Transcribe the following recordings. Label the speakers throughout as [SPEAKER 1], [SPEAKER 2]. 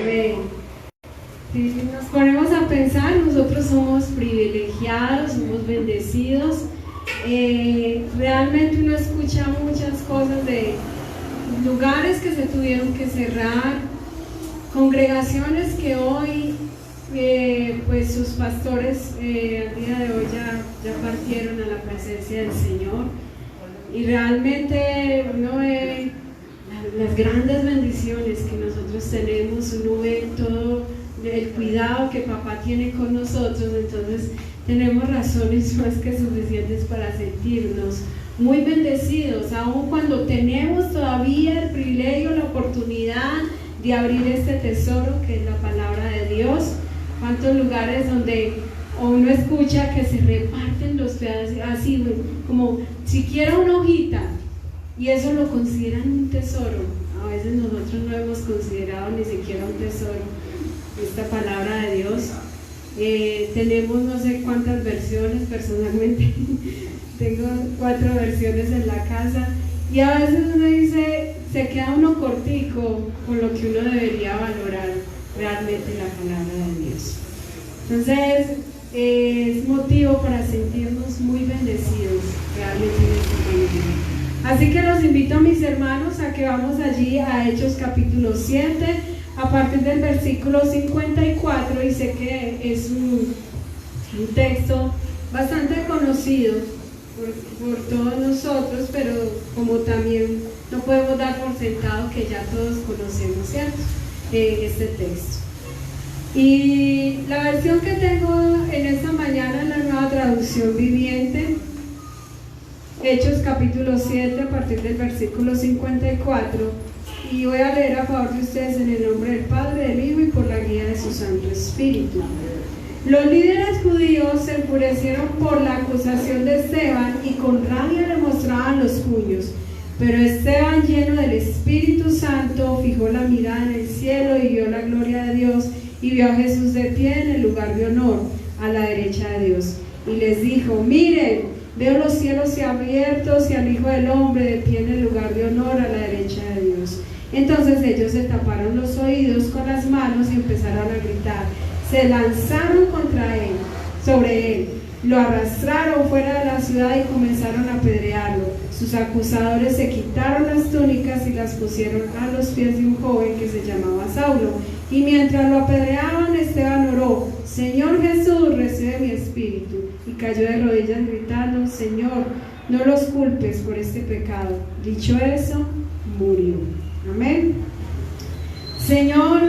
[SPEAKER 1] Amén. Si nos ponemos a pensar, nosotros somos privilegiados, somos bendecidos. Realmente uno escucha muchas cosas de lugares que se tuvieron que cerrar, congregaciones que hoy pues sus pastores al día de hoy ya partieron a la presencia del Señor, y realmente uno ve las grandes bendiciones que nosotros tenemos, uno ve todo el cuidado que papá tiene con nosotros. Entonces tenemos razones más que suficientes para sentirnos muy bendecidos, aun cuando tenemos todavía el privilegio, la oportunidad de abrir este tesoro que es la palabra de Dios. Cuántos lugares donde uno escucha que se reparten los pedazos así, como siquiera una hojita, y eso lo consideran un tesoro. A veces nosotros no hemos considerado ni siquiera un tesoro esta palabra de Dios. Tenemos no sé cuántas versiones, personalmente tengo 4 versiones en la casa, y a veces uno dice, se queda uno cortico con lo que uno debería valorar realmente la palabra de Dios. Entonces es motivo para sentirnos muy bendecidos realmente en este momento. Así que los invito a mis hermanos a que vamos allí a Hechos capítulo 7 a partir del versículo 54, y sé que es un texto bastante conocido por todos nosotros, pero como también no podemos dar por sentado que ya todos conocemos, ¿cierto? Este texto. Y la versión que tengo en esta mañana es la Nueva Traducción Viviente, Hechos capítulo 7 a partir del versículo 54, y voy a leer a favor de ustedes en el nombre del Padre, del Hijo y por la guía de su Santo Espíritu. Los líderes judíos se enfurecieron por la acusación de Esteban y con rabia le mostraban los puños. Pero Esteban, lleno del Espíritu Santo, fijó la mirada en el cielo y vio la gloria de Dios, y vio a Jesús de pie en el lugar de honor, a la derecha de Dios. Y les dijo: miren, veo los cielos abiertos y al Hijo del Hombre de pie en el lugar de honor, a la derecha de Dios. Entonces ellos se taparon los oídos con las manos y empezaron a gritar. Se lanzaron sobre él, lo arrastraron fuera de la ciudad y comenzaron a apedrearlo. Sus acusadores se quitaron las túnicas y las pusieron a los pies de un joven que se llamaba Saulo. Y mientras lo apedreaban, Esteban oró: Señor Jesús, recibe mi espíritu. Y cayó de rodillas gritando: Señor, no los culpes por este pecado. Dicho eso, murió. Amén. Señor,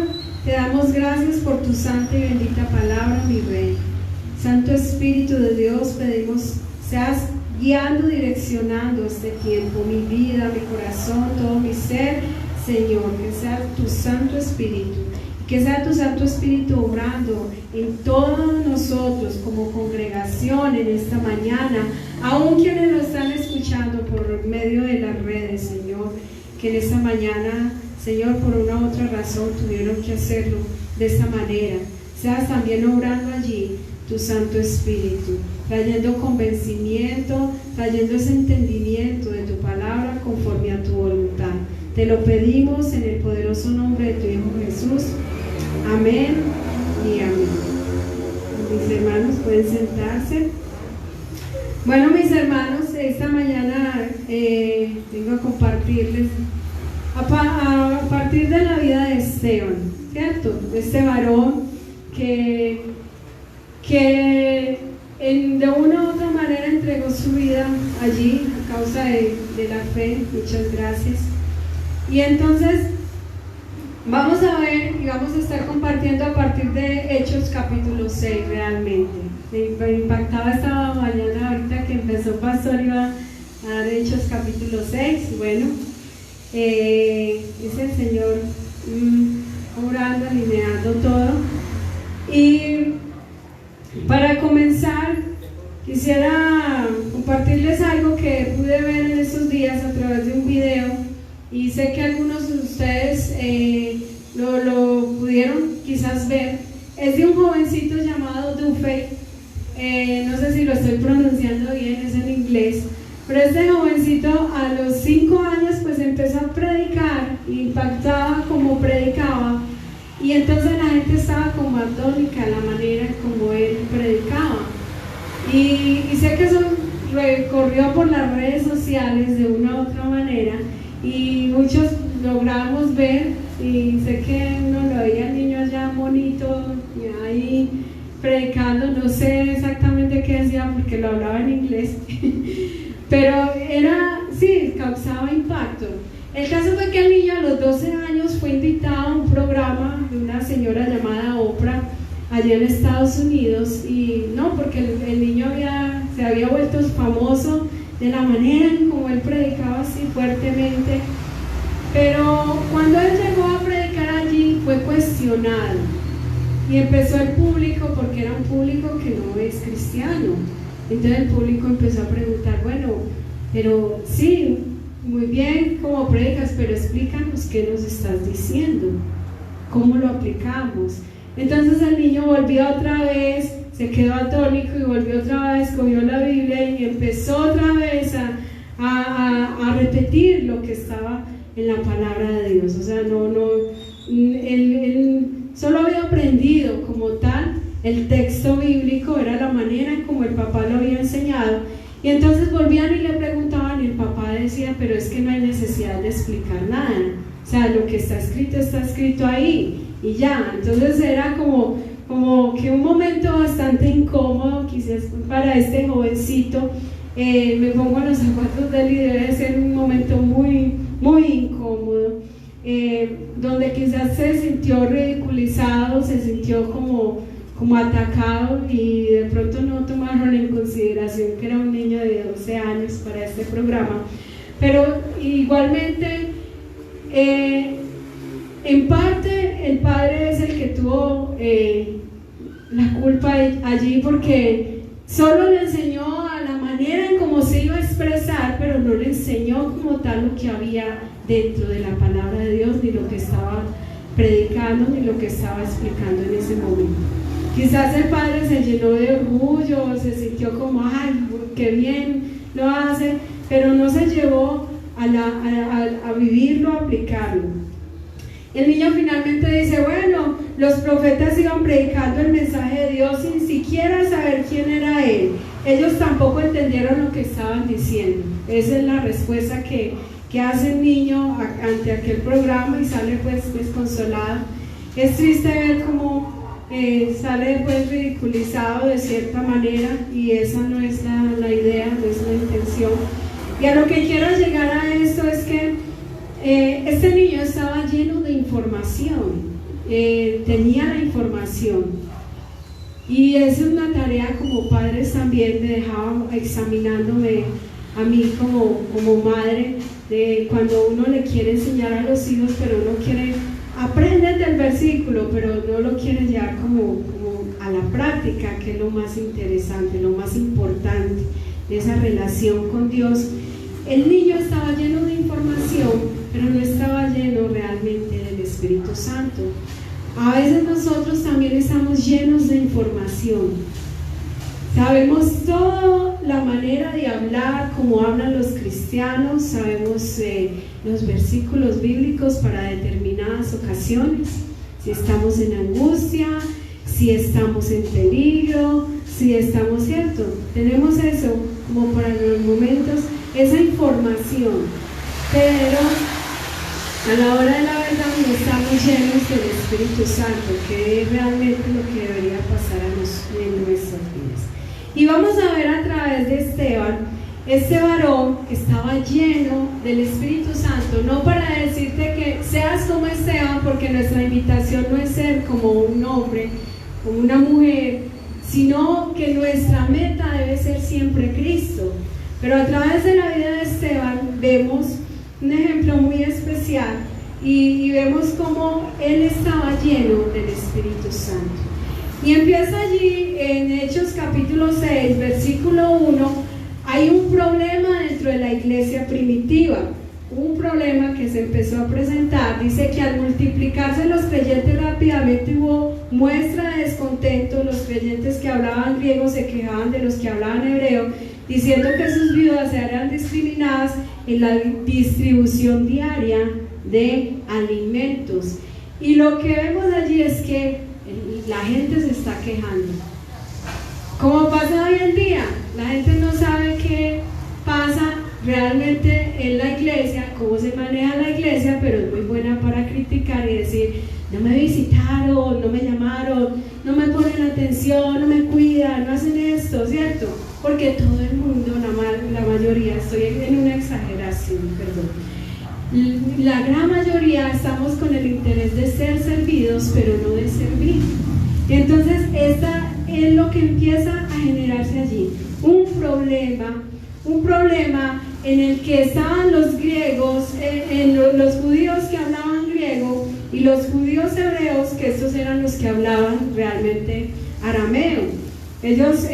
[SPEAKER 1] te damos gracias por tu santa y bendita palabra, mi Rey. Santo Espíritu de Dios, pedimos seas guiando, direccionando este tiempo, mi vida, mi corazón, todo mi ser, Señor, que sea tu Santo Espíritu, que sea tu Santo Espíritu obrando en todos nosotros como congregación en esta mañana, aun quienes lo están escuchando por medio de las redes, Señor, que en esta mañana, Señor, por una u otra razón tuvieron que hacerlo de esta manera. Seas también obrando allí tu Santo Espíritu, trayendo convencimiento, trayendo ese entendimiento de tu palabra conforme a tu voluntad. Te lo pedimos en el poderoso nombre de tu Hijo Jesús. Amén y amén. Mis hermanos pueden sentarse. Bueno, mis hermanos, esta mañana vengo a compartirles a partir de la vida de Esteban, ¿cierto? De este varón que de una u otra manera entregó su vida allí a causa de la fe. Muchas gracias. Y entonces vamos a ver y vamos a estar compartiendo a partir de Hechos capítulo 6 realmente. Me impactaba esta mañana ahorita que empezó Pastor, iba a dar Hechos capítulo 6. Bueno, es el Señor obrando, alineando todo. Y para comenzar, quisiera compartirles algo que pude ver en estos días a través de un video, y sé que algunos de ustedes lo pudieron quizás ver. Es de un jovencito llamado Duffy, no sé si lo estoy pronunciando bien, es en inglés, pero este jovencito a los 5 años pues empezó a predicar, impactaba como predicaba, Y entonces la gente estaba como atónica a la manera como él predicaba. Y sé que eso recorrió por las redes sociales de una u otra manera y muchos logramos ver, y sé que uno lo veía al niño allá bonito ahí predicando, no sé exactamente qué decía porque lo hablaba en inglés pero era, sí, causaba impacto. El caso fue que el niño a los 12 años fue invitado a un programa de una señora llamada Oprah allá en Estados Unidos, y no, porque el niño se había vuelto famoso de la manera en como él predicaba así fuertemente, pero cuando él llegó a predicar allí fue cuestionado y empezó el público, porque era un público que no es cristiano, entonces el público empezó a preguntar, bueno, pero sí, muy bien como predicas, pero explícanos qué nos estás diciendo, cómo lo aplicamos. Entonces el niño volvió otra vez, se quedó atónico y volvió otra vez, cogió la Biblia y empezó otra vez a repetir lo que estaba en la palabra de Dios. O sea, él solo había aprendido como tal el texto bíblico, era la manera en como el papá lo había enseñado, y entonces volvían y le preguntaban y el papá decía, pero es que no hay necesidad de explicar nada, o sea, lo que está escrito ahí y ya. Entonces era como que un momento bastante incómodo quizás para este jovencito. Me pongo en los zapatos de él y debe ser un momento muy, muy incómodo, donde quizás se sintió ridiculizado, se sintió como atacado, y de pronto no tomaron en consideración que era un niño de 12 años para este programa. Pero igualmente, en parte el padre es el que tuvo la culpa allí, porque solo le enseñó a la manera en cómo se iba a expresar, pero no le enseñó como tal lo que había dentro de la palabra de Dios, ni lo que estaba predicando, ni lo que estaba explicando en ese momento. Quizás el padre se llenó de orgullo, se sintió como, ay, qué bien lo hace, pero no se llevó a vivirlo, a aplicarlo. El niño finalmente dice, bueno, los profetas iban predicando el mensaje de Dios sin siquiera saber quién era él. Ellos tampoco entendieron lo que estaban diciendo. Esa es la respuesta que hace el niño ante aquel programa, y sale pues desconsolado. Es triste ver cómo sale pues ridiculizado de cierta manera, y esa no es la idea, no es la intención. Y a lo que quiero llegar a esto es que este niño estaba lleno de información, tenía la información, y es una tarea como padres también. Me dejaba examinándome a mí como madre, de cuando uno le quiere enseñar a los hijos, pero uno quiere aprender del versículo, pero no lo quiere llevar como a la práctica, que es lo más interesante, lo más importante de esa relación con Dios. El niño estaba lleno de información, pero no estaba lleno realmente del Espíritu Santo. A veces nosotros también estamos llenos de información. Sabemos toda la manera de hablar, como hablan los cristianos, sabemos los versículos bíblicos para determinadas ocasiones, si estamos en angustia, si estamos en peligro, si estamos, ¿cierto? Tenemos eso como para los momentos, esa información, pero a la hora de la verdad no estamos llenos del Espíritu Santo, que es realmente lo que debería pasar en nuestras vidas. Y vamos a ver a través de Esteban, este varón estaba lleno del Espíritu Santo, no para decirte que seas como Esteban, porque nuestra invitación no es ser como un hombre, como una mujer, sino que nuestra meta debe ser siempre Cristo. Pero a través de la vida de Esteban vemos un ejemplo muy especial, y vemos cómo él estaba lleno del Espíritu Santo. Y empieza allí en Hechos capítulo 6, versículo 1. Hay un problema dentro de la iglesia primitiva, un problema que se empezó a presentar. Dice que al multiplicarse los creyentes rápidamente hubo muestra de descontento. Los creyentes que hablaban griego se quejaban de los que hablaban hebreo, diciendo que sus viudas eran discriminadas en la distribución diaria de alimentos. Y lo que vemos allí es que la gente se está quejando. Como pasa hoy en día, la gente no sabe qué pasa realmente en la iglesia, cómo se maneja la iglesia, pero es muy buena para criticar y decir, no me visitaron, no me llamaron, no me ponen atención, no me cuidan, no hacen esto, ¿cierto? Porque todo el mundo, la mayoría, estoy en una exageración, perdón, la gran mayoría estamos con el interés de ser servidos, pero no de servir. Entonces, esta es lo que empieza a generarse allí, un problema en el que estaban los griegos, los judíos que hablaban griego y los judíos hebreos, que estos eran los que hablaban realmente arameo. Ellos,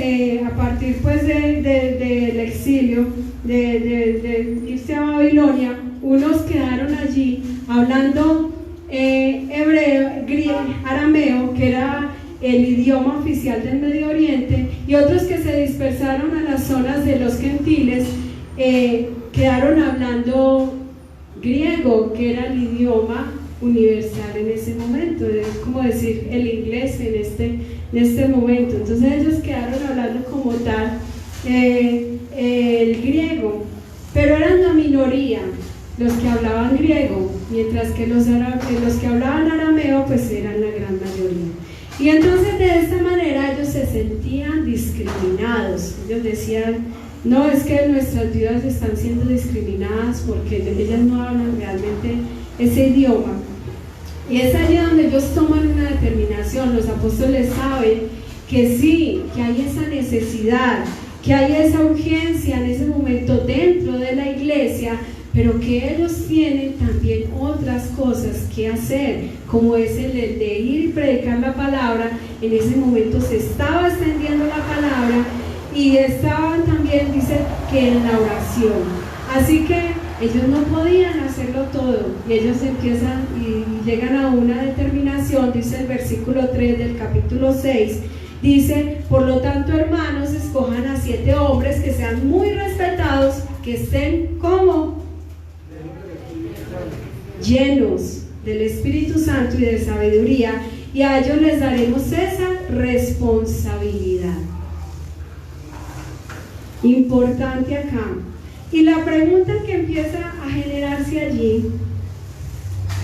[SPEAKER 1] a partir pues del exilio, de irse a Babilonia, unos quedaron allí hablando arameo, que era el idioma oficial del Medio Oriente, y otros que se dispersaron a las zonas de los gentiles quedaron hablando griego, que era el idioma universal en ese momento, es como decir el inglés en este momento. Entonces ellos quedaron hablando como tal el griego, pero eran la minoría los que hablaban griego, mientras que los que hablaban arameo pues eran la gran mayoría. Y entonces de esta manera ellos se sentían discriminados. Ellos decían, no, es que nuestras vidas están siendo discriminadas porque ellas no hablan realmente ese idioma. Y es allí donde ellos toman una determinación. Los apóstoles saben que sí, que hay esa necesidad, que hay esa urgencia en ese momento dentro de la iglesia, pero que ellos tienen también otras cosas que hacer, como es el de ir y predicar la palabra. En ese momento se estaba extendiendo la palabra y estaban también, dice, que en la oración. Así que ellos no podían hacerlo todo, y ellos empiezan y llegan a una determinación. Dice el versículo 3 del capítulo 6, dice, por lo tanto, hermanos, escojan a 7 hombres que sean muy respetados, que estén como llenos del Espíritu Santo y de sabiduría, y a ellos les daremos esa responsabilidad. Importante acá. Y la pregunta que empieza a generarse allí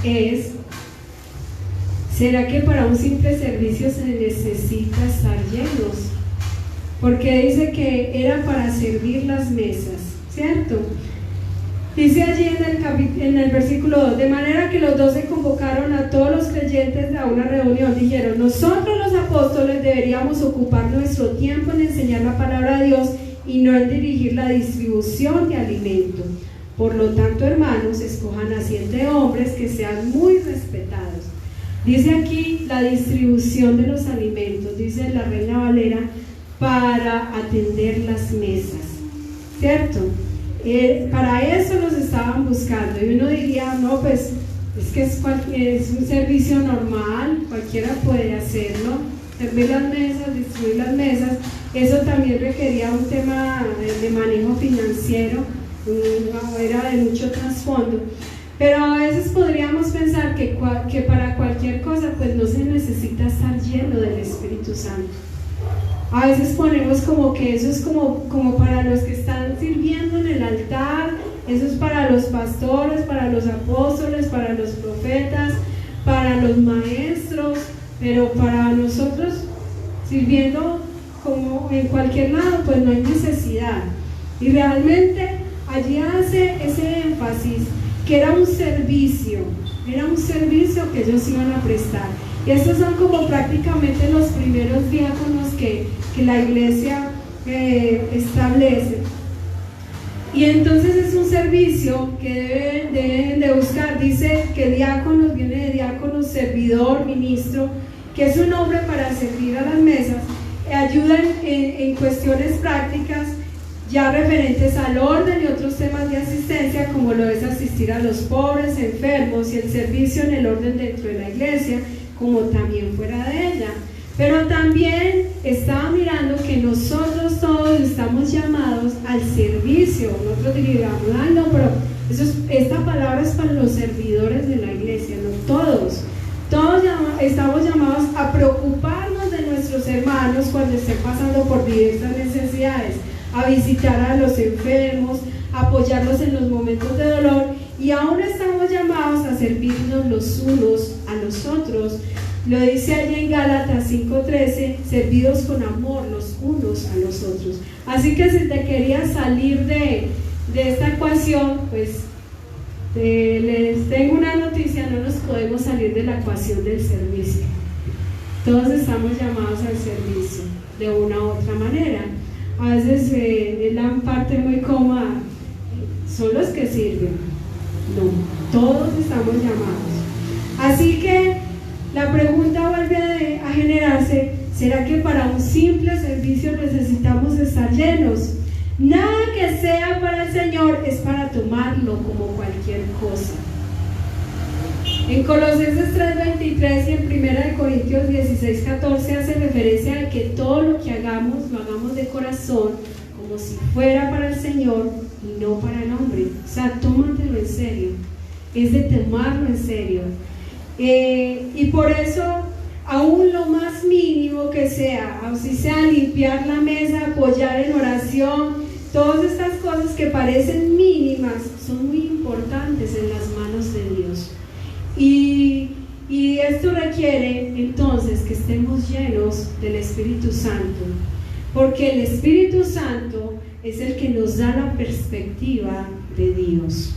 [SPEAKER 1] es, ¿será que para un simple servicio se necesita estar llenos? Porque dice que era para servir las mesas, ¿cierto? Dice allí en el versículo 2, de manera que los 12 convocaron a todos los creyentes a una reunión. Dijeron, nosotros los apóstoles deberíamos ocupar nuestro tiempo en enseñar la palabra de Dios y no en dirigir la distribución de alimento. Por lo tanto, hermanos, escojan a 7 hombres que sean muy respetados. Dice aquí la distribución de los alimentos, dice la Reina Valera, para atender las mesas, ¿cierto? Para eso los estaban buscando, y uno diría, no, pues es que es un servicio normal, cualquiera puede hacerlo, servir las mesas, distribuir las mesas. Eso también requería un tema de manejo financiero, era de mucho trasfondo, pero a veces podríamos pensar que para cualquier cosa pues no se necesita estar lleno del Espíritu Santo. A veces ponemos como que eso es como para los que están sirviendo en el altar, eso es para los pastores, para los apóstoles, para los profetas, para los maestros, pero para nosotros sirviendo como en cualquier lado pues no hay necesidad. Y realmente allí hace ese énfasis que era un servicio que ellos iban a prestar. Y estos son como prácticamente los primeros diáconos que la iglesia establece. Y entonces es un servicio que deben de buscar. Dice que diáconos viene de diácono, servidor, ministro, que es un hombre para servir a las mesas, ayudan en cuestiones prácticas ya referentes al orden y otros temas de asistencia, como lo es asistir a los pobres, enfermos, y el servicio en el orden dentro de la iglesia, como también fuera de ella. Pero también estaba mirando que nosotros todos estamos llamados al servicio. Nosotros diríamos, ay no, pero esta palabra es para los servidores de la iglesia. No, todos estamos llamados a preocuparnos de nuestros hermanos cuando estén pasando por diversas necesidades, a visitar a los enfermos, a apoyarlos en los momentos de dolor, y aún estamos llamados a servirnos los unos a los otros. Lo dice allí en Gálatas 5:13, servidos con amor los unos a los otros. Así que si te querías salir de esta ecuación, pues les tengo una noticia: no nos podemos salir de la ecuación del servicio. Todos estamos llamados al servicio de una u otra manera. A veces es la parte muy cómoda, son los que sirven. No, todos estamos llamados. Así que la pregunta vuelve a generarse: ¿será que para un simple servicio necesitamos estar llenos? Nada que sea para el Señor es para tomarlo como cualquier cosa. En Colosenses 3:23 y en 1 Corintios 16:14 hace referencia a que todo lo que hagamos, lo hagamos de corazón, como si fuera para el Señor y no para el hombre. O sea, tómatelo en serio, es de tomarlo en serio. Y por eso, aún lo más mínimo que sea, así sea limpiar la mesa, apoyar en oración, todas estas cosas que parecen mínimas son muy importantes en las manos de Dios. Y esto requiere entonces que estemos llenos del Espíritu Santo, porque el Espíritu Santo es el que nos da la perspectiva de Dios.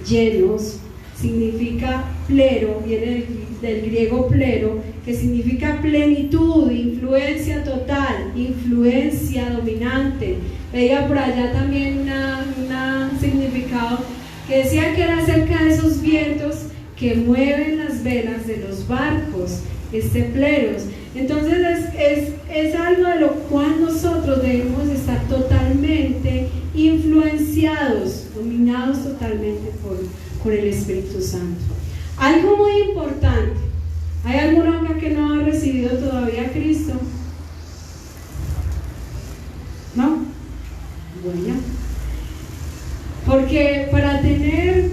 [SPEAKER 1] Llenos significa plero, viene del griego plero, que significa plenitud, influencia total, influencia dominante. Veía por allá también un significado que decía que era acerca de esos vientos que mueven las velas de los barcos, pleros. Entonces es algo de lo cual nosotros debemos estar totalmente influenciados, dominados totalmente por el Espíritu Santo. Algo muy importante: ¿hay alguno acá que no ha recibido todavía a Cristo? ¿No? Bueno, porque para tener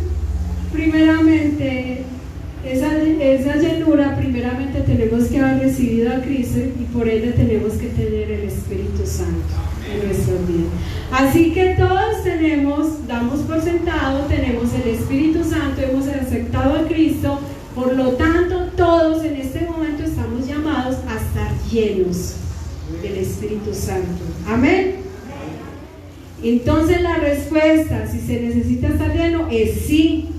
[SPEAKER 1] primeramente esa llenura, primeramente tenemos que haber recibido a Cristo, y por ende tenemos que tener el Espíritu Santo en nuestra vida. Así que todos damos por sentado, tenemos el Espíritu Santo, hemos aceptado a Cristo. Por lo tanto, todos en este momento estamos llamados a estar llenos del Espíritu Santo. Amén. Entonces la respuesta, si se necesita estar lleno, es sí.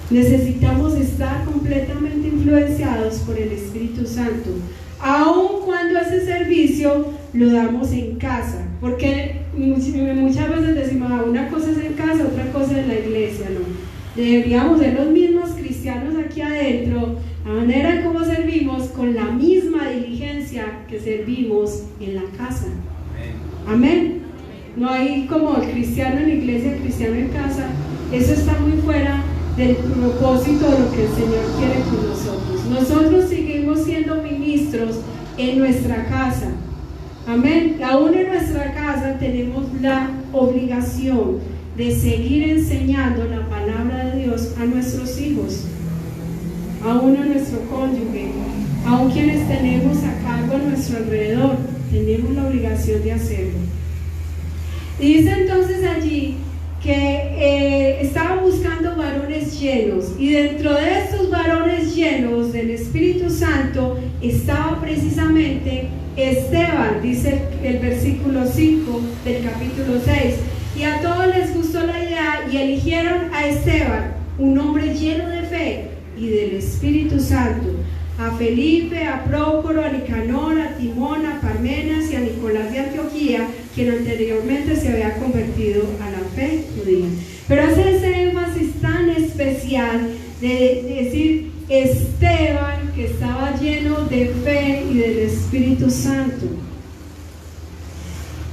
[SPEAKER 1] Necesitamos estar completamente influenciados por el Espíritu Santo, aun cuando ese servicio lo damos en casa, porque muchas veces decimos, una cosa es en casa, otra cosa es la iglesia. No, deberíamos ser los mismos cristianos aquí adentro, la manera como servimos, con la misma diligencia que servimos en la casa. Amén. No hay como el cristiano en la iglesia, el cristiano en casa. Eso está muy fuera del propósito de lo que el Señor quiere con nosotros. Nosotros seguimos siendo ministros en nuestra casa. Amén. Aún en nuestra casa tenemos la obligación de seguir enseñando la palabra de Dios a nuestros hijos, aún a nuestro cónyuge, aún quienes tenemos a cargo a nuestro alrededor. Tenemos la obligación de hacerlo. Dice entonces allí que estaban buscando varones llenos, y dentro de estos varones llenos del Espíritu Santo estaba precisamente Esteban, dice el versículo 5 del capítulo 6. Y a todos les gustó la idea y eligieron a Esteban, un hombre lleno de fe y del Espíritu Santo, a Felipe, a Prócoro, a Nicanor, a Timón, a Parmenas y a Nicolás de Antioquía, quien anteriormente se había convertido a la fe judía. Pero hace ese énfasis tan especial de decir Esteban, que estaba lleno de fe y del Espíritu Santo.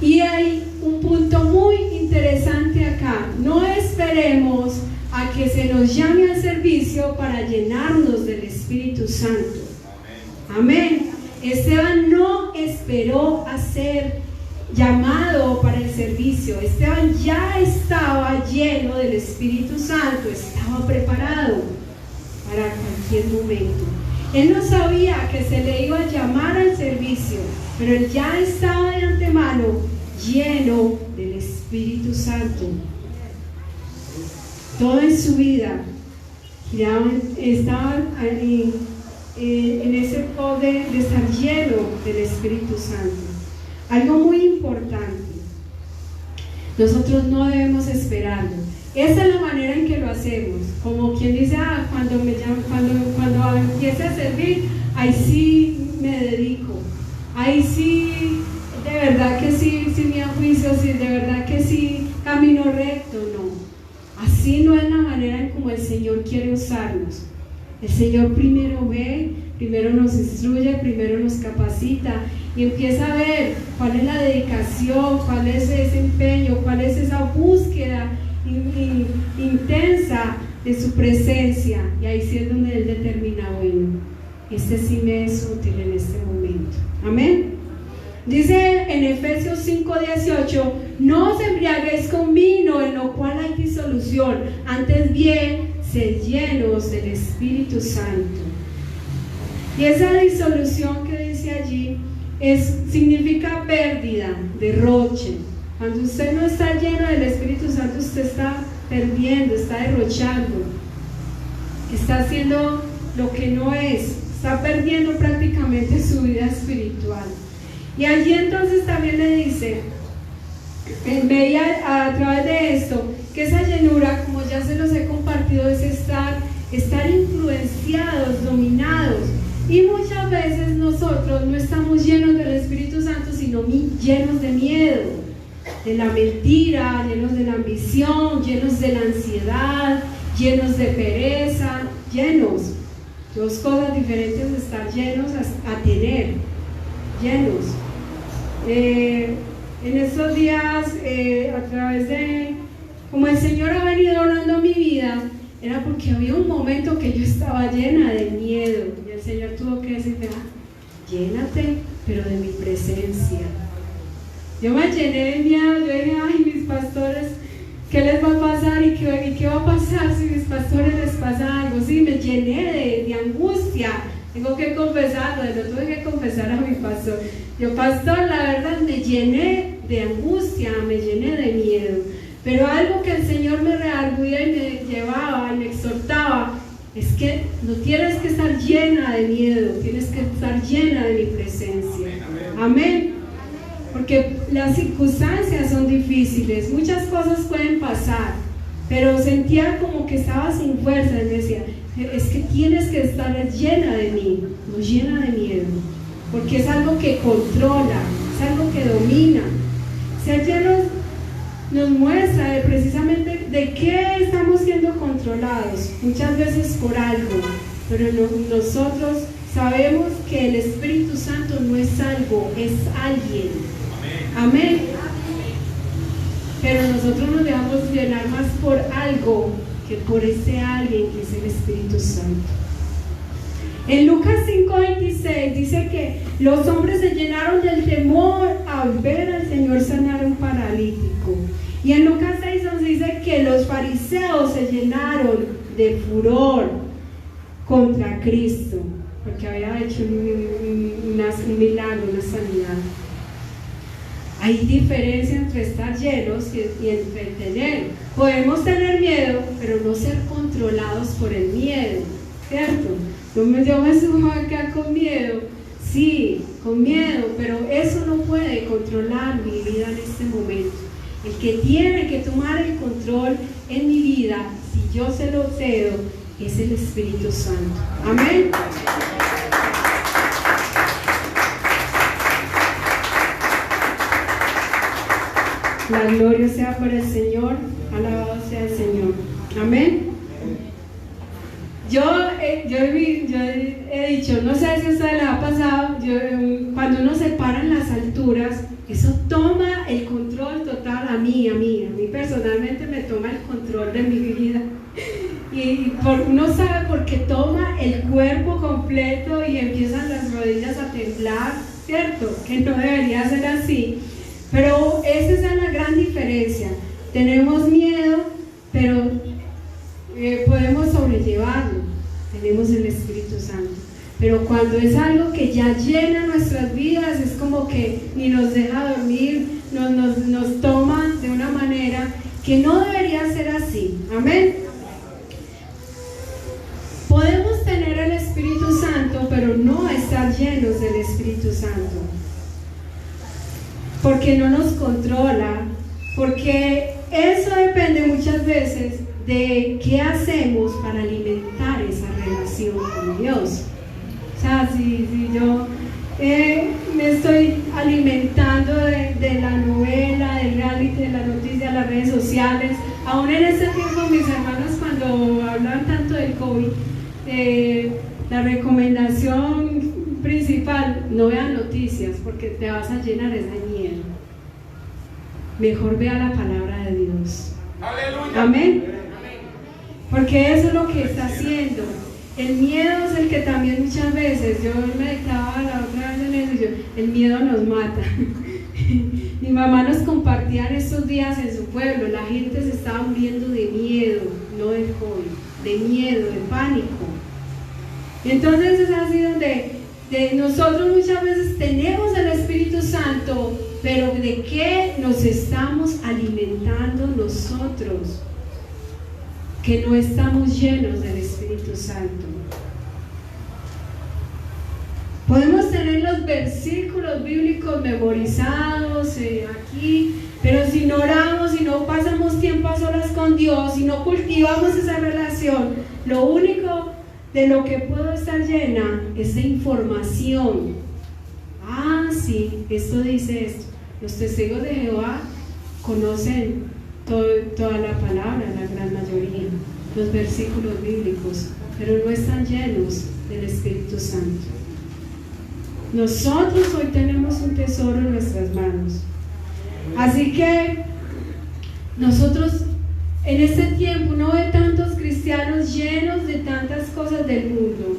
[SPEAKER 1] Y hay un punto muy interesante acá: no esperemos a que se nos llame al servicio para llenarnos del Espíritu Santo. Amén. Esteban no esperó a ser llamado para el servicio. Esteban ya estaba lleno del Espíritu Santo, estaba preparado para cualquier momento. Él no sabía que se le iba a llamar al servicio, pero él ya estaba de antemano lleno del Espíritu Santo. Toda en su vida estaba en ese poder de estar lleno del Espíritu Santo. Algo muy importante, nosotros no debemos esperarlo. Esa es la manera en que lo hacemos, como quien dice, cuando empiece a servir, ahí sí me dedico, ahí sí, de verdad que sí me ajuicio, sí, de verdad que sí camino recto. No, así no es la manera en como el Señor quiere usarnos. El Señor primero ve, primero nos instruye, primero nos capacita y empieza a ver cuál es la dedicación, cuál es ese empeño, cuál es esa búsqueda intensa de su presencia, y ahí sí es donde Él determina, bueno, este sí me es útil en este momento. Amén. Dice en Efesios 5:18: no os embriaguéis con vino, en lo cual hay disolución, antes bien sed llenos del Espíritu Santo. Y esa disolución que dice allí significa pérdida, derroche. Cuando usted no está lleno del Espíritu Santo, usted está perdiendo, está derrochando, está haciendo lo que no es, está perdiendo prácticamente su vida espiritual. Y allí entonces también le dice, veía a través de esto, que esa llenura, como ya se los he compartido, es estar influenciados, dominados. Y muchas veces nosotros no estamos llenos del Espíritu Santo, sino llenos de miedo, de la mentira, llenos de la ambición, llenos de la ansiedad, llenos de pereza, dos cosas diferentes de estar llenos a tener, llenos. En estos días, a través de, como el Señor ha venido orando mi vida, era porque había un momento que yo estaba llena de miedo, y el Señor tuvo que decirme, llénate, pero de mi presencia. Yo me llené de miedo, yo dije, ay, mis pastores, ¿qué les va a pasar? ¿Y qué va a pasar si mis pastores les pasa algo? Sí, me llené de angustia. Tengo que confesarlo, lo tuve que confesar a mi pastor. Yo, pastor, la verdad me llené de angustia, me llené de miedo. Pero algo que el Señor me redarguía y me llevaba y me exhortaba es que no tienes que estar llena de miedo, tienes que estar llena de mi presencia. Amén. Porque las circunstancias son difíciles, muchas cosas pueden pasar, pero sentía como que estaba sin fuerza. Y me decía, es que tienes que estar llena de mí, no llena de miedo, porque es algo que controla, es algo que domina. Ser llenos nos muestra precisamente de qué estamos siendo controlados, muchas veces por algo, pero nosotros sabemos que el Espíritu Santo no es algo, es alguien. Amén. Pero nosotros nos dejamos llenar más por algo que por ese alguien que es el Espíritu Santo. En Lucas 5:26 dice que los hombres se llenaron del temor al ver al Señor sanar a un paralítico. Y en Lucas 6:11 dice que los fariseos se llenaron de furor contra Cristo, porque había hecho un milagro, una sanidad. Hay diferencia entre estar llenos y entre tener. Podemos tener miedo, pero no ser controlados por el miedo, ¿cierto? Yo me subo acá con miedo, sí, con miedo, pero eso no puede controlar mi vida en este momento. El que tiene que tomar el control en mi vida, si yo se lo cedo, es el Espíritu Santo. Amén. La gloria sea por el Señor, alabado sea el Señor. Amén. Yo he dicho, no sé si a usted le ha pasado, cuando uno se para en las alturas, eso toma el control total a mí personalmente me toma el control de mi vida. Y uno sabe porque toma el cuerpo completo y empiezan las rodillas a temblar, ¿cierto? Que no debería ser así. Pero esa es la gran diferencia. Tenemos miedo, pero podemos sobrellevarlo. Tenemos el Espíritu Santo. Pero cuando es algo que ya llena nuestras vidas, es como que ni nos deja dormir, nos toma de una manera que no debería ser así. Amén. Podemos tener el Espíritu Santo, pero no estar llenos del Espíritu Santo. Porque no nos controla, porque eso depende muchas veces de qué hacemos para alimentar esa relación con Dios. O sea, si yo me estoy alimentando de la novela, del reality, de la noticia, de las redes sociales, aún en este tiempo mis hermanos cuando hablan tanto del COVID, la recomendación principal, no vean noticias porque te vas a llenar de miedo. Mejor vea la palabra de Dios. ¡Aleluya! Amén. Porque eso es lo que está haciendo. El miedo es el que también muchas veces, yo meditaba la otra vez en eso, el miedo nos mata. Mi mamá nos compartía en estos días en su pueblo, la gente se estaba muriendo de miedo, no de COVID, de miedo, de pánico. Entonces es así donde nosotros muchas veces tenemos el Espíritu Santo, pero ¿de qué nos estamos alimentando nosotros? Que no estamos llenos del Espíritu Santo. Podemos tener los versículos bíblicos memorizados aquí, pero si no oramos, si no pasamos tiempo a solas con Dios, si no cultivamos esa relación, lo único de lo que puedo estar llena es de información. Ah, sí, esto dice esto. Los testigos de Jehová conocen toda la palabra, la gran mayoría, los versículos bíblicos, pero no están llenos del Espíritu Santo. Nosotros hoy tenemos un tesoro en nuestras manos. Así que nosotros en este tiempo no ve tantos cristianos llenos de tantas cosas del mundo.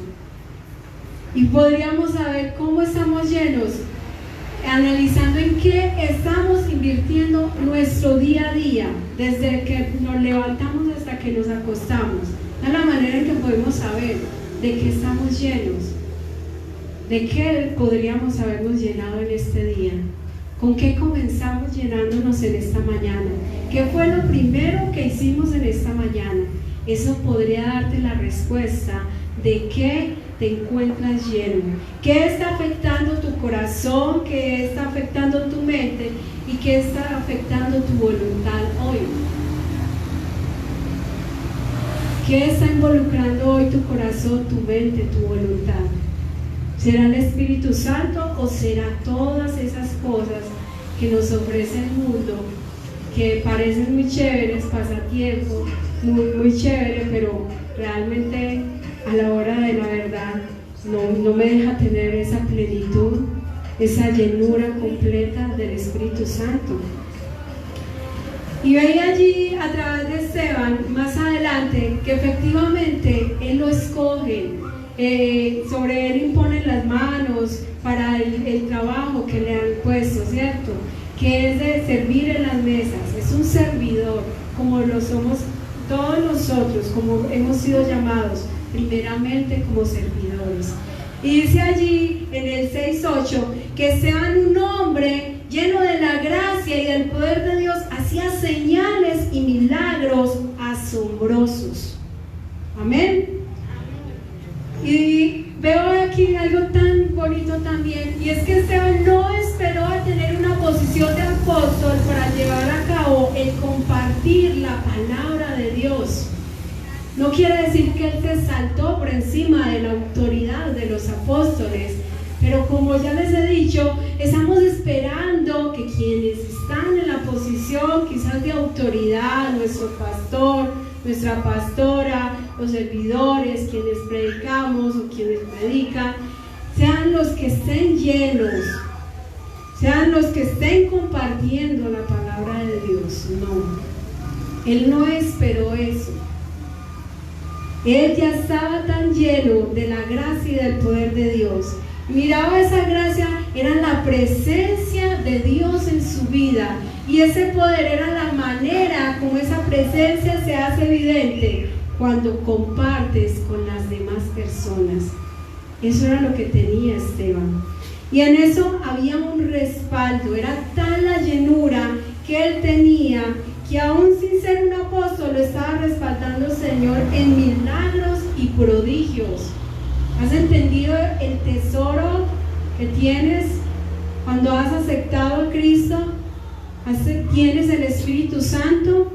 [SPEAKER 1] Y podríamos saber cómo estamos llenos, analizando en qué estamos invirtiendo nuestro día a día, desde que nos levantamos hasta que nos acostamos. Es la manera en que podemos saber de qué estamos llenos, de qué podríamos habernos llenado en este día, con qué comenzamos llenándonos en esta mañana, qué fue lo primero que hicimos en esta mañana. Eso podría darte la respuesta de qué te encuentras lleno, qué está afectando tu corazón, qué está afectando tu mente y qué está afectando tu voluntad hoy. ¿Qué está involucrando hoy tu corazón, tu mente, tu voluntad? ¿Será el Espíritu Santo o será todas esas cosas que nos ofrece el mundo, que parecen muy chéveres, pasatiempos, muy chévere, pero realmente a la hora de la verdad no me deja tener esa plenitud, esa llenura completa del Espíritu Santo? Y veía allí a través de Esteban más adelante que efectivamente él lo escoge, sobre él imponen las manos para el trabajo que le han puesto, ¿cierto? Que es de servir en las mesas, es un servidor, como lo somos todos nosotros, como hemos sido llamados primeramente como servidores. Y dice allí en el 6:8 que sean un hombre lleno de la gracia y del poder de Dios, hacía señales y milagros asombrosos. Amén. Y veo aquí algo tan bonito también, y es que Esteban no esperó a tener una posición de apóstol para llevar a cabo el compartir la palabra de Dios. No quiere decir que él se saltó por encima de la autoridad de los apóstoles, pero como ya les he dicho, estamos esperando que quienes están en la posición quizás de autoridad, nuestro pastor, nuestra pastora, los servidores, quienes predicamos o quienes predican, sean los que estén llenos, sean los que estén compartiendo la palabra de Dios. No, él no esperó eso. Él ya estaba tan lleno de la gracia y del poder de Dios. Miraba esa gracia, era la presencia de Dios en su vida. Y ese poder era la manera como esa presencia se hace evidente cuando compartes con las demás personas. Eso era lo que tenía Esteban. Y en eso había un respaldo. Era tal la llenura que él tenía, que aún sin ser un apóstol lo estaba respaldando el Señor en milagros y prodigios. ¿Has entendido el tesoro que tienes cuando has aceptado a Cristo? ¿Tienes el Espíritu Santo?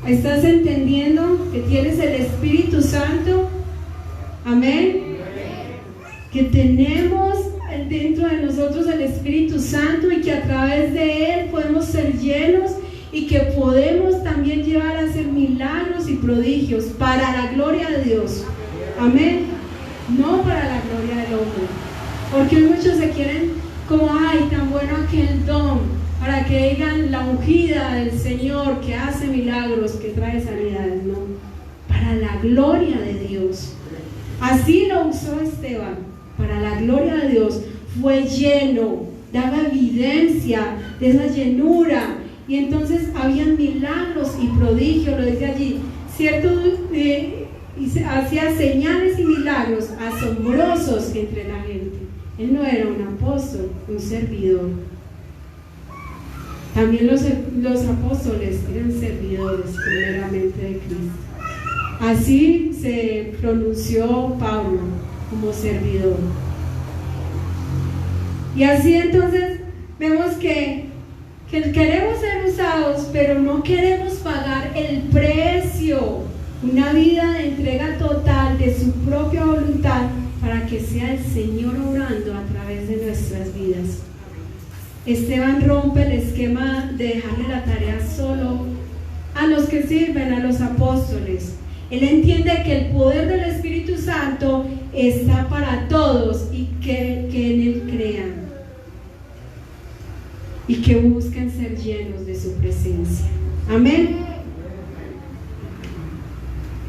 [SPEAKER 1] ¿Estás entendiendo que tienes el Espíritu Santo? Amén. Que tenemos dentro de nosotros el Espíritu Santo y que a través de Él podemos ser llenos y que podemos también llevar a hacer milagros y prodigios para la gloria de Dios. Amén. No para la gloria del hombre. Porque hoy muchos se quieren como, ay, tan bueno aquel don, para que digan la ungida del Señor que hace milagros, que trae sanidades. No, para la gloria de Dios. Así lo usó Esteban, para la gloria de Dios. Fue lleno, daba evidencia de esa llenura, y entonces habían milagros y prodigios, lo dice allí, ¿cierto? Y hacía señales y milagros asombrosos entre la gente. Él no era un apóstol, un servidor. También los apóstoles eran servidores primeramente de Cristo. Así se pronunció Pablo, como servidor. Y así entonces vemos que queremos ser usados, pero no queremos pagar el precio. Una vida de entrega total de su propia voluntad para que sea el Señor obrando a través de nuestras vidas. Esteban rompe el esquema de dejarle la tarea solo a los que sirven, a los apóstoles. Él entiende que el poder del Espíritu Santo está para todos y que en Él crean y que busquen ser llenos de su presencia. Amén.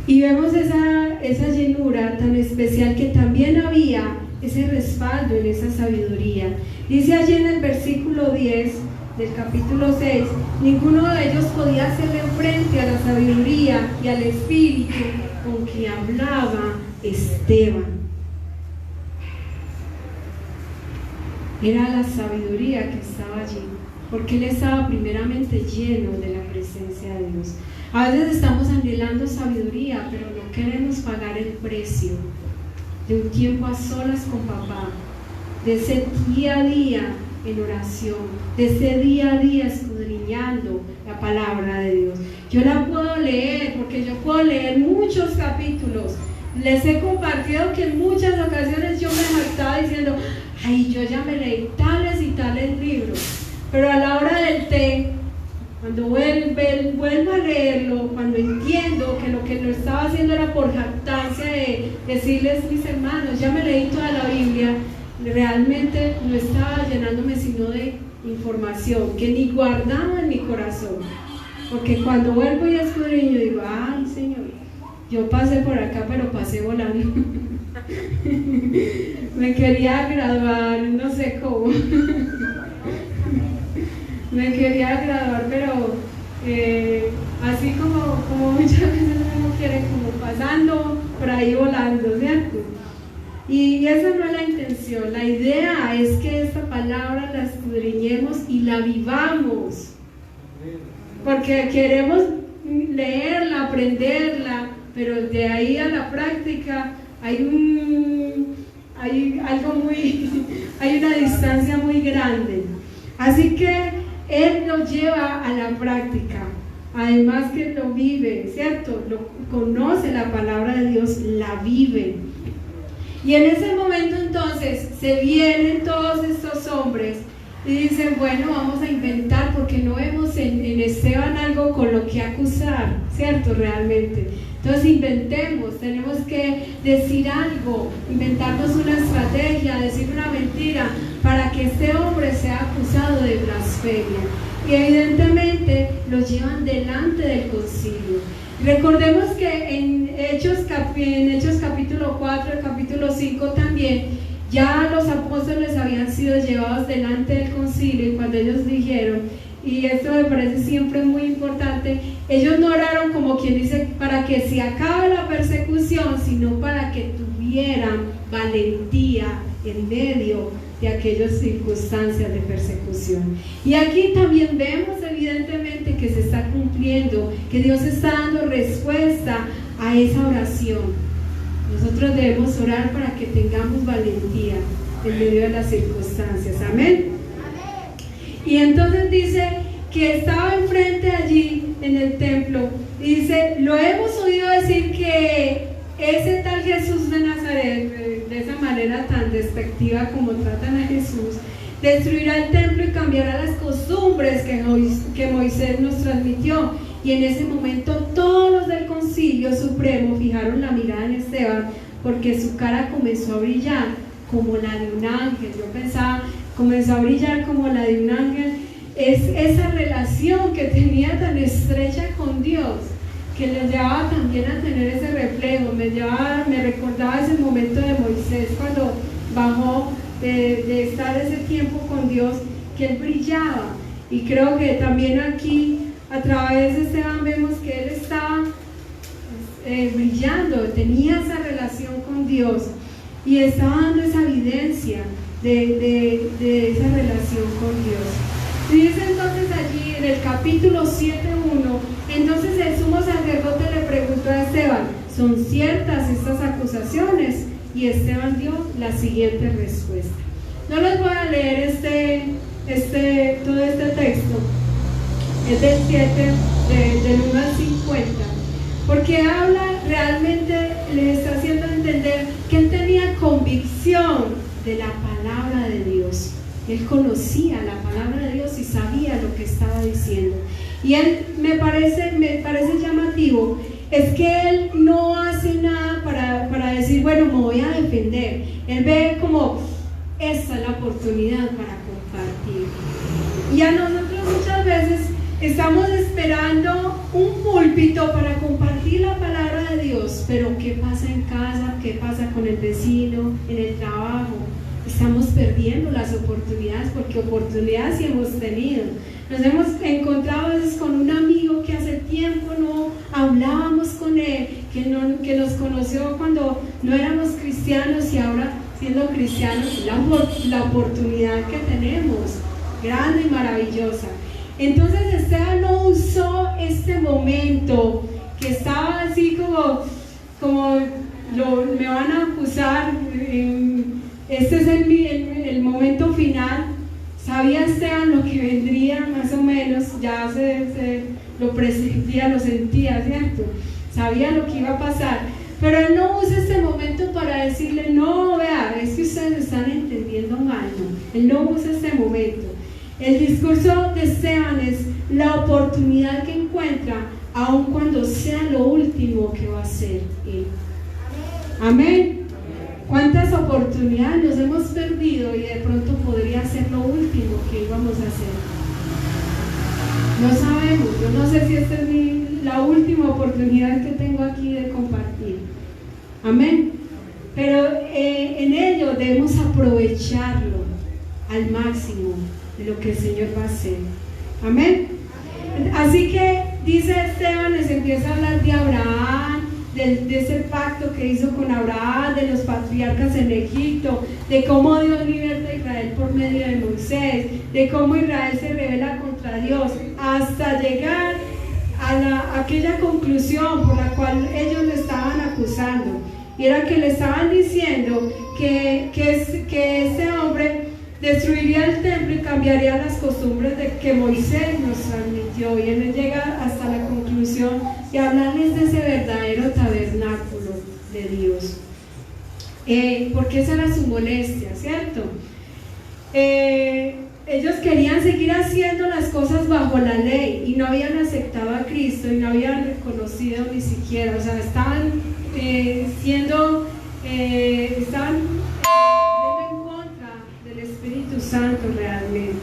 [SPEAKER 1] Y vemos esa llenura tan especial, que también había ese respaldo en esa sabiduría. Dice allí en el versículo 10 del capítulo 6, ninguno de ellos podía hacerle frente a la sabiduría y al espíritu con que hablaba Esteban. Era la sabiduría que estaba allí, porque él estaba primeramente lleno de la presencia de Dios. A veces estamos anhelando sabiduría, pero no queremos pagar el precio de un tiempo a solas con papá, de ese día a día en oración, de ese día a día escudriñando la palabra de Dios. Yo la puedo leer, porque yo puedo leer muchos capítulos. Les he compartido que en muchas ocasiones yo me jactaba diciendo, ay, yo ya me leí tales y tales libros, pero a la hora del té, cuando vuelvo a leerlo, cuando entiendo que lo que lo estaba haciendo era por jactancia de decirles, mis hermanos, ya me leí toda la Biblia, realmente no estaba llenándome sino de información que ni guardaba en mi corazón, porque cuando vuelvo y escudriño digo, ay Señor, yo pasé por acá pero pasé volando. Me quería graduar, no sé cómo. Me quería graduar, pero así como muchas veces uno quiere, como pasando por ahí volando, ¿cierto? Y esa no es la intención. La idea es que esta palabra la escudriñemos y la vivamos, porque queremos leerla, aprenderla, pero de ahí a la práctica hay una distancia muy grande. Así que Él lo lleva a la práctica, además que lo vive, ¿cierto? Conoce la palabra de Dios, la vive. Y en ese momento entonces se vienen todos estos hombres y dicen, bueno, vamos a inventar, porque no vemos en Esteban algo con lo que acusar, ¿cierto? Realmente. Entonces inventemos, tenemos que decir algo, inventarnos una estrategia, decir una mentira, para que este hombre sea acusado de blasfemia. Y evidentemente lo llevan delante del concilio. Recordemos que en Hechos capítulo 4, el capítulo 5 también, Ya los apóstoles habían sido llevados delante del concilio y cuando ellos dijeron, y esto me parece siempre muy importante, ellos no oraron como quien dice para que se acabe la persecución, sino para que tuvieran valentía en medio de aquellas circunstancias de persecución. Y aquí también vemos evidentemente que se está cumpliendo, que Dios está dando respuesta a esa oración. Nosotros debemos orar para que tengamos valentía en medio de las circunstancias. Amén. Y entonces dice que estaba enfrente allí en el templo. Dice, lo hemos oído decir que ese tal Jesús de Nazaret, de esa manera tan despectiva como tratan a Jesús, destruirá el templo y cambiará las costumbres que Moisés nos transmitió. Y en ese momento todos los del concilio supremo fijaron la mirada en Esteban, porque su cara comenzó a brillar como la de un ángel. Yo pensaba, comenzó a brillar como la de un ángel. Es esa relación que tenía tan estrecha con Dios, que le llevaba también a tener ese reflejo. Me recordaba ese momento de Moisés cuando bajó de estar ese tiempo con Dios, que él brillaba. Y creo que también aquí a través de Esteban vemos que él estaba brillando, tenía esa relación con Dios y estaba dando esa evidencia de esa relación con Dios. Y dice entonces allí en el capítulo 7:1, entonces el sumo sacerdote le preguntó a Esteban, ¿son ciertas estas acusaciones? Y Esteban dio la siguiente respuesta. No les voy a leer todo este texto, es del 7, del 1 al 50, porque habla realmente, le está haciendo entender que él tenía convicción de la palabra de Dios. Él conocía la palabra de Dios y sabía lo que estaba diciendo. Y él me parece llamativo, es que él no hace nada para decir, bueno, me voy a defender. Él ve como, esta es la oportunidad para compartir. Y a nosotros muchas veces estamos esperando un púlpito para compartir la palabra de Dios, pero ¿qué pasa en casa? ¿Qué pasa con el vecino? ¿En el trabajo? Estamos perdiendo las oportunidades, porque oportunidades sí hemos tenido. Nos hemos encontrado a veces con un amigo que hace tiempo no hablábamos con él, que nos conoció cuando no éramos cristianos y ahora siendo cristianos, la oportunidad que tenemos, grande y maravillosa. Entonces Esteban no usó este momento que estaba así como me van a acusar, este es el momento final. Sabía Esteban lo que vendría más o menos, ya se lo presentía, lo sentía, ¿cierto? Sabía lo que iba a pasar, pero él no usa este momento para decirle, no, vea, es que ustedes están entendiendo mal, no. Él no usa este momento. El discurso de Esteban es la oportunidad que encuentra, aun cuando sea lo último que va a hacer él. Amén. ¿Cuántas oportunidades nos hemos perdido y de pronto podría ser lo último que íbamos a hacer? No sabemos. Yo no sé si esta es la última oportunidad que tengo aquí de compartir. Amén. Pero en ello debemos aprovecharlo al máximo de lo que el Señor va a hacer. Amén. Así que dice Esteban, les empieza a hablar de Abraham, de ese pacto que hizo con Abraham, de los patriarcas en Egipto, de cómo Dios liberta a Israel por medio de Moisés, de cómo Israel se rebela contra Dios, hasta llegar a aquella conclusión por la cual ellos le estaban acusando, y era que le estaban diciendo que este hombre destruiría el templo y cambiaría las costumbres que Moisés nos transmitió. Y él llega hasta la conclusión de hablarles de ese verdadero tabernáculo de Dios, porque esa era su molestia, ¿cierto? Ellos querían seguir haciendo las cosas bajo la ley y no habían aceptado a Cristo y no habían reconocido ni siquiera, o sea, estaban Espíritu Santo realmente.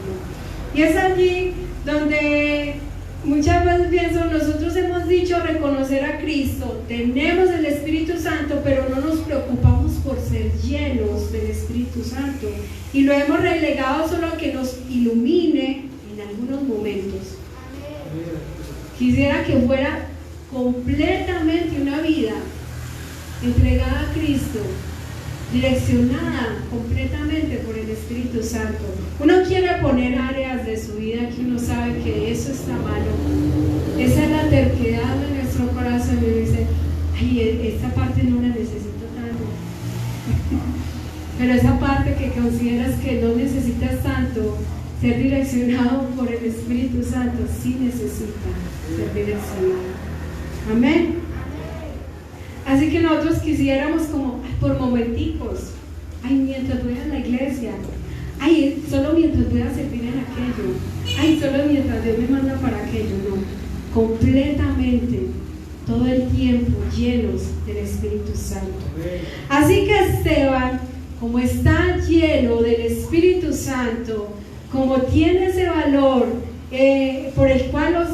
[SPEAKER 1] Y es allí donde muchas veces pienso, nosotros hemos dicho reconocer a Cristo, tenemos el Espíritu Santo, pero no nos preocupamos por ser llenos del Espíritu Santo y lo hemos relegado solo a que nos ilumine en algunos momentos. Quisiera que fuera completamente una vida entregada a Cristo, direccionada completamente por el Espíritu Santo. Uno quiere poner áreas de su vida que uno sabe que eso está malo. Esa es la terquedad de nuestro corazón y dice, ay, esta parte no la necesito tanto. Pero esa parte que consideras que no necesitas tanto ser direccionado por el Espíritu Santo, sí necesita ser direccionado. Amén. Así que nosotros quisiéramos como por momenticos, ay, mientras voy a la iglesia, ay, solo mientras voy a servir en aquello, ay, solo mientras Dios me manda para aquello. No, completamente todo el tiempo llenos del Espíritu Santo. Así que Esteban, como está lleno del Espíritu Santo, como tiene ese valor por el cual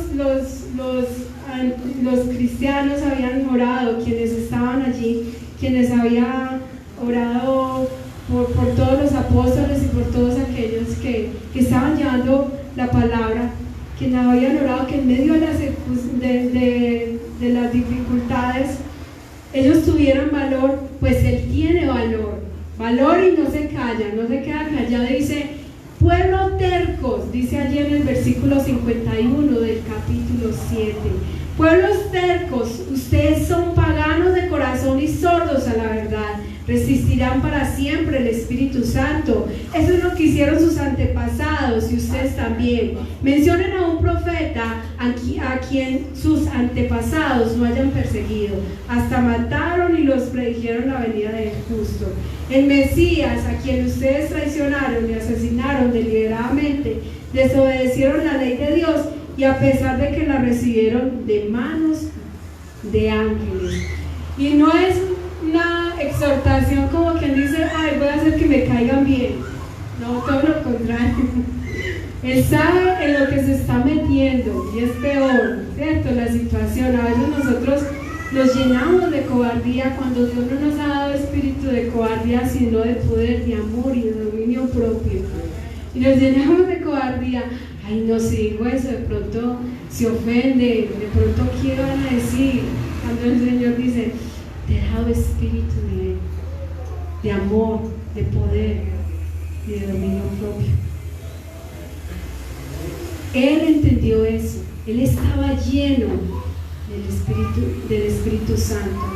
[SPEAKER 1] los cristianos habían orado, quienes estaban allí, quienes habían orado por todos los apóstoles y por todos aquellos que estaban llevando la palabra, quienes habían orado, que en medio de las dificultades ellos tuvieran valor. Pues él tiene valor y no se calla, no se queda callado. Dice, pueblo tercos, dice allí en el versículo 51 del capítulo 7. Pueblos tercos, ustedes son paganos de corazón y sordos a la verdad, resistirán para siempre el Espíritu Santo. Eso es lo que hicieron sus antepasados y ustedes también. Mencionen a un profeta a quien sus antepasados no hayan perseguido, hasta mataron y los predijeron la venida del justo. El Mesías, a quien ustedes traicionaron y asesinaron deliberadamente, desobedecieron la ley de Dios, y a pesar de que la recibieron de manos de ángeles. Y no es una exhortación como quien dice, ay, voy a hacer que me caigan bien. No, todo lo contrario. Él sabe en lo que se está metiendo y es peor, ¿cierto? La situación. A veces nosotros nos llenamos de cobardía cuando Dios no nos ha dado espíritu de cobardía, sino de poder, de amor y de dominio propio. Y nos llenamos de cobardía. Ay, no, si digo eso, de pronto se ofende, de pronto, ¿qué van a decir? Cuando el Señor dice, te he dado espíritu de amor, de poder y de dominio propio. Él entendió eso, él estaba lleno del Espíritu Santo.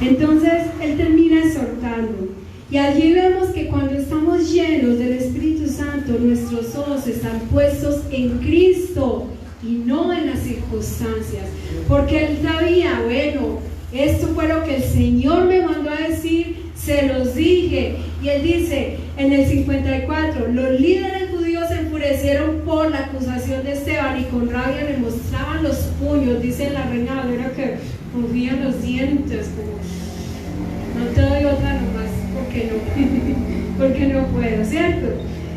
[SPEAKER 1] Entonces, él termina exhortando. Y allí vemos que cuando estamos llenos del Espíritu Santo, nuestros ojos están puestos en Cristo y no en las circunstancias. Porque él sabía, bueno, esto fue lo que el Señor me mandó a decir, se los dije. Y él dice en el 54, los líderes judíos se enfurecieron por la acusación de Esteban y con rabia le mostraban los puños, dice la Reina Valera, que crujían los dientes, como, no te doy otra nomás, porque no puedo, ¿cierto?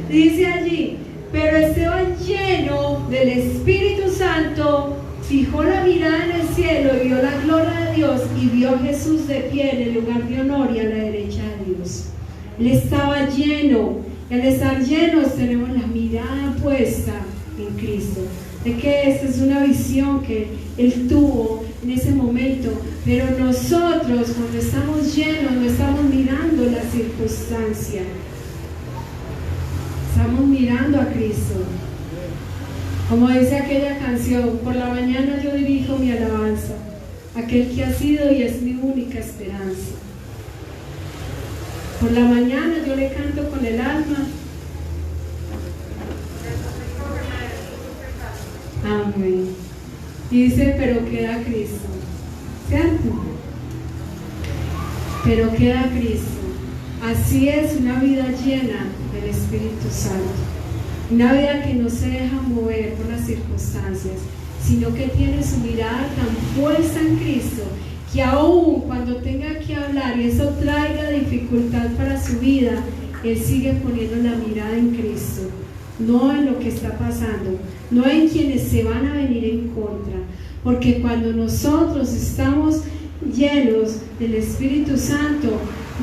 [SPEAKER 1] Dice allí, pero Esteban, lleno del Espíritu Santo, fijó la mirada en el cielo y vio la gloria de Dios y vio a Jesús de pie en el lugar de honor y a la derecha de Dios. Él estaba lleno, y al estar llenos tenemos la mirada puesta en Cristo. De que esta es una visión que él tuvo en ese momento, pero nosotros cuando estamos llenos no estamos mirando la circunstancia, estamos mirando a Cristo. Como dice aquella canción, por la mañana yo dirijo mi alabanza, aquel que ha sido y es mi única esperanza. Por la mañana yo le canto con el alma. Amén. Y dice, pero queda Cristo, ¿cierto? Pero queda Cristo. Así es una vida llena del Espíritu Santo. Una vida que no se deja mover por las circunstancias, sino que tiene su mirada tan puesta en Cristo, que aún cuando tenga que hablar y eso traiga dificultad para su vida, él sigue poniendo la mirada en Cristo, no en lo que está pasando, no en quienes se van a venir en contra, porque cuando nosotros estamos llenos del Espíritu Santo,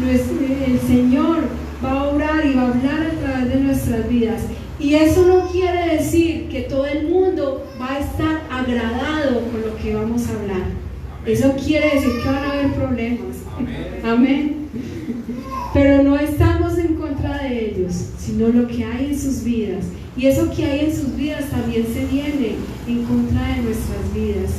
[SPEAKER 1] el Señor va a obrar y va a hablar a través de nuestras vidas. Y eso no quiere decir que todo el mundo va a estar agradado con lo que vamos a hablar. Eso quiere decir que van a haber problemas. Amén. Pero no estamos en contra de ellos, sino lo que hay en sus vidas. Y eso que hay en sus vidas también se viene en contra de nuestras vidas.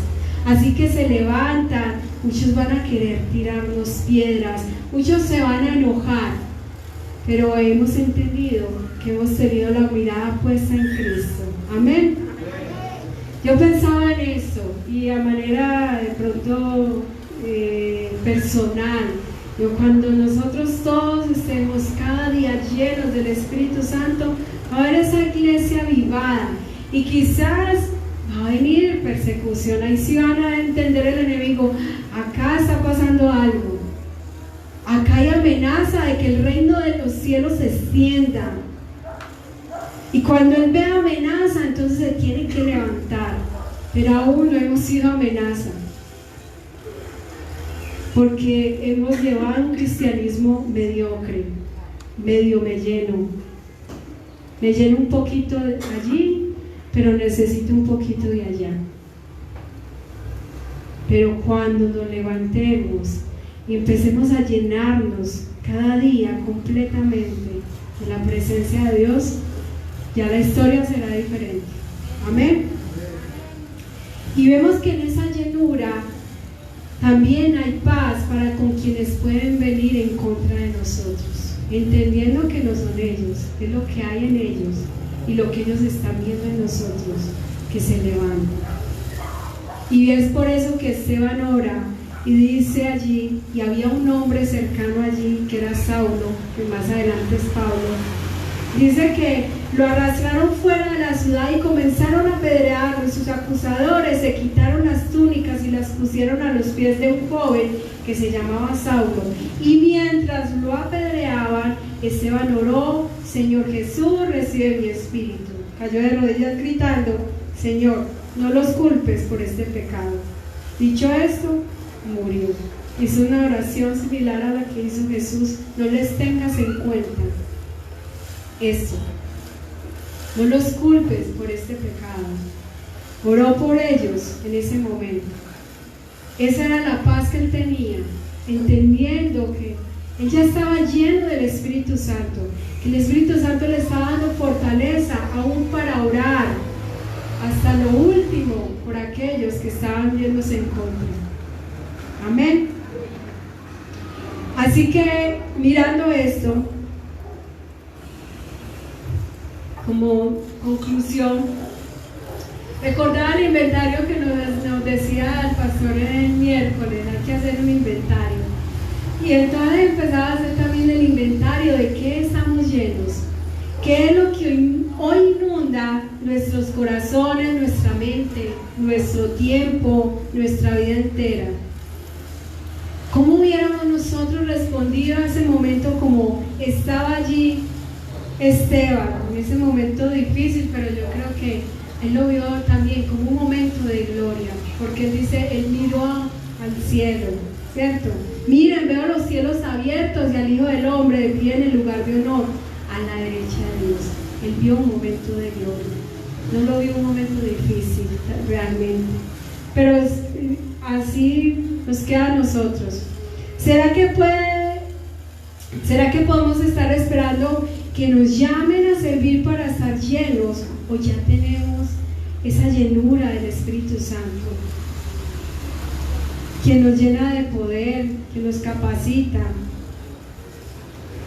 [SPEAKER 1] Así que se levantan, muchos van a querer tirarnos piedras, muchos se van a enojar, pero hemos entendido que hemos tenido la mirada puesta en Cristo. Amén. Yo pensaba en eso y a manera de pronto personal, cuando nosotros todos estemos cada día llenos del Espíritu Santo, va a haber esa iglesia avivada y quizás va a venir persecución. Ahí sí van a entender el enemigo, acá está pasando algo, acá hay amenaza de que el reino de los cielos se extienda. Y cuando él ve amenaza, entonces se tiene que levantar. Pero aún no hemos sido amenaza, porque hemos llevado un cristianismo mediocre, medio me lleno un poquito de allí, pero necesito un poquito de allá. Pero cuando nos levantemos y empecemos a llenarnos cada día completamente de la presencia de Dios, ya la historia será diferente. Amén. Y vemos que en esa llenura también hay paz para con quienes pueden venir en contra de nosotros, entendiendo que no son ellos, es lo que hay en ellos y lo que ellos están viendo en nosotros, que se levanta. Y es por eso que Esteban ora y dice allí, y había un hombre cercano allí que era Saulo, que más adelante es Pablo, dice que lo arrastraron fuera de la ciudad y comenzaron a apedrearlo. Sus acusadores se quitaron las túnicas y las pusieron a los pies de un joven que se llamaba Saulo. Y mientras lo apedreaban, Esteban oró: Señor Jesús, recibe mi espíritu. Cayó de rodillas gritando: Señor, no los culpes por este pecado. Dicho esto, murió. Hizo una oración similar a la que hizo Jesús: no les tengas en cuenta eso, no los culpes por este pecado. Oró por ellos en ese momento. Esa era la paz que él tenía, entendiendo que él ya estaba lleno del Espíritu Santo, que el Espíritu Santo le estaba dando fortaleza aún para orar hasta lo último por aquellos que estaban yéndose en contra. Amén. Así que, mirando esto, como conclusión, recordar el inventario que nos decía el pastor el miércoles: hay que hacer un inventario. Y entonces empezaba a hacer también el inventario de qué estamos llenos, qué es lo que hoy inunda nuestros corazones, nuestra mente, nuestro tiempo, nuestra vida entera. ¿Cómo hubiéramos nosotros respondido a ese momento como estaba allí Esteban, en ese momento difícil? Pero yo creo que él lo vio también como un momento de gloria, porque él dice, él miró al cielo, ¿cierto? Miren, veo los cielos abiertos y al Hijo del Hombre de pie en el lugar de honor a la derecha de Dios. Él vio un momento de gloria, no lo vio un momento difícil realmente. Pero así nos queda a nosotros. ¿Será que podemos estar esperando que nos llamen a servir para estar llenos, o ya tenemos esa llenura del Espíritu Santo, que nos llena de poder, que nos capacita?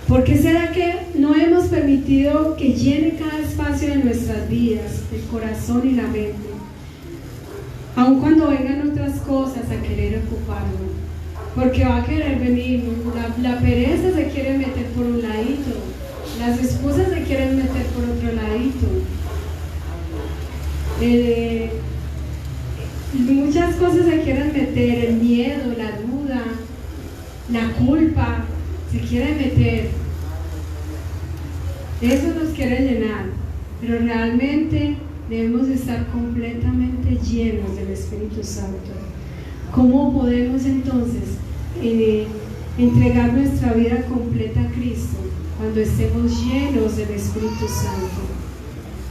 [SPEAKER 1] ¿Por qué será que no hemos permitido que llene cada espacio de nuestras vidas, el corazón y la mente, aun cuando vengan otras cosas a querer ocuparlo? Porque va a querer venir, la pereza se quiere meter por un ladito, las excusas se quieren meter por otro ladito, muchas cosas se quieren meter, el miedo, la duda, la culpa, se quiere meter. Eso nos quiere llenar, pero realmente debemos estar completamente llenos del Espíritu Santo. ¿Cómo podemos entonces entregar nuestra vida completa a Cristo cuando estemos llenos del Espíritu Santo?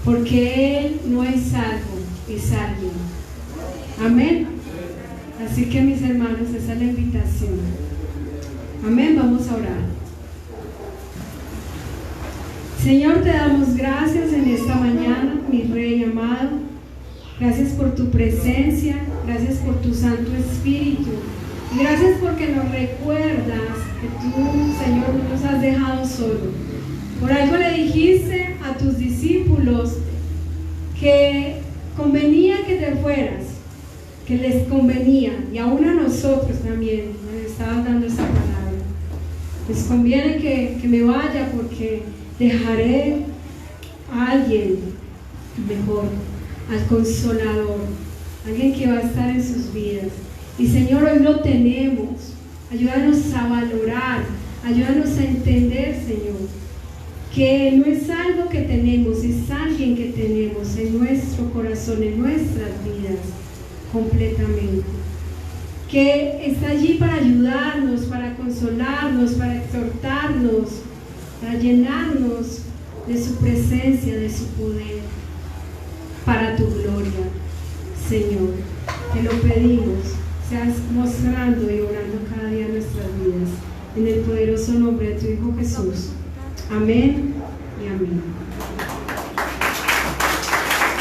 [SPEAKER 1] Porque Él no es algo, es alguien. Amén. Así que, mis hermanos, esa es la invitación. Amén. Vamos a orar. Señor, te damos gracias en esta mañana, mi Rey amado. Gracias por tu presencia, gracias por tu Santo Espíritu. Y gracias porque nos recuerdas que tú, Señor, no nos has dejado solos. Por algo le dijiste a tus discípulos que convenía que te fueras, que les convenía, y aún a nosotros también nos estabas dando esa palabra. Les conviene que me vaya porque dejaré a alguien mejor, al Consolador, alguien que va a estar en sus vidas. Y Señor, hoy lo tenemos. Ayúdanos a valorar, ayúdanos a entender, Señor, que no es algo que tenemos, es alguien que tenemos en nuestro corazón, en nuestras vidas, completamente. Que está allí para ayudarnos, para consolarnos, para exhortarnos, para llenarnos de su presencia, de su poder, para tu gloria, Señor. Te lo pedimos, seas mostrando y orando cada día nuestras vidas, en el poderoso nombre de tu Hijo Jesús. Amén y amén.